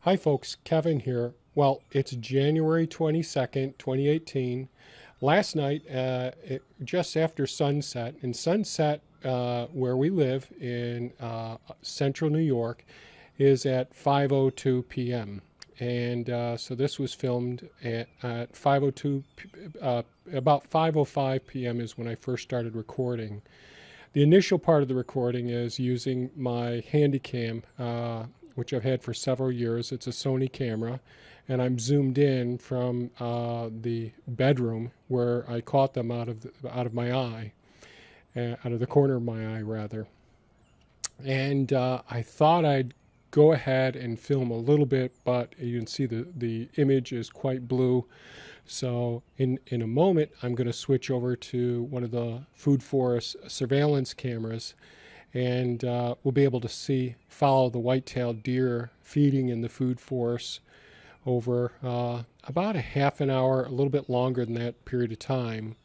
Hi folks, Kevin here. Well, it's January 22nd, 2018. Last night, just after sunset, and sunset where we live in central New York is at 5:02 p.m. And so this was filmed at 5:02, about 5:05 p.m. is when I first started recording. The initial part of the recording is using my Handycam, which I've had for several years. It's a Sony camera, and I'm zoomed in from the bedroom where I caught them out of my eye, out of the corner of my eye, rather. And I thought I'd go ahead and film a little bit, but you can see the image is quite blue. So in a moment, I'm going to switch over to one of the food forest surveillance cameras, and we'll be able to follow the white-tailed deer feeding in the food forest over about a half an hour, a little bit longer than that period of time.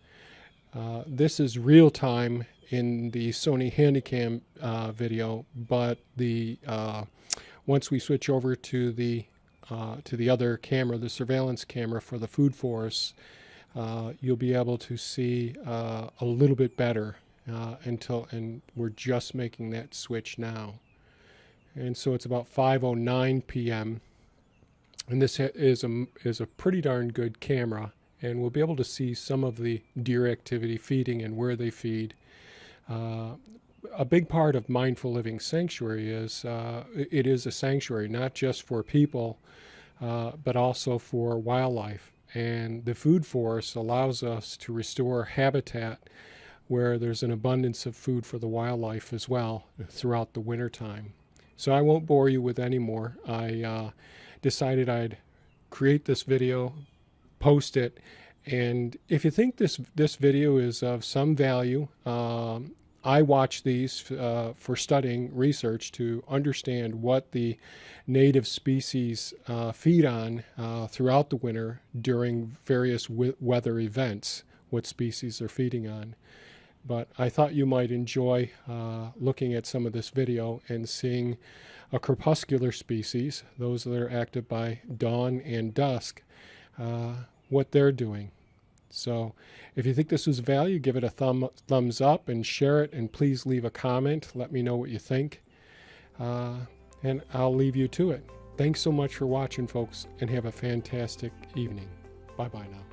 This is real time in the Sony Handycam video, but once we switch over to the other camera, the surveillance camera for the food forest, you'll be able to see a little bit better and we're just making that switch now. And so it's about 5:09 p.m. and this is a pretty darn good camera, and we'll be able to see some of the deer activity feeding and where they feed. A big part of Mindful Living Sanctuary is it is a sanctuary not just for people, but also for wildlife. And the food forest allows us to restore habitat where there's an abundance of food for the wildlife as well throughout the wintertime. So I won't bore you with any more. I decided I'd create this video, post it, and if you think this video is of some value, I watch these for studying research to understand what the native species feed on throughout the winter during various weather events, what species they're feeding on. But I thought you might enjoy looking at some of this video and seeing a crepuscular species, those that are active by dawn and dusk, what they're doing. So if you think this was value, give it a thumbs up and share it, and please leave a comment. Let me know what you think, and I'll leave you to it. Thanks so much for watching, folks, and have a fantastic evening. Bye-bye now.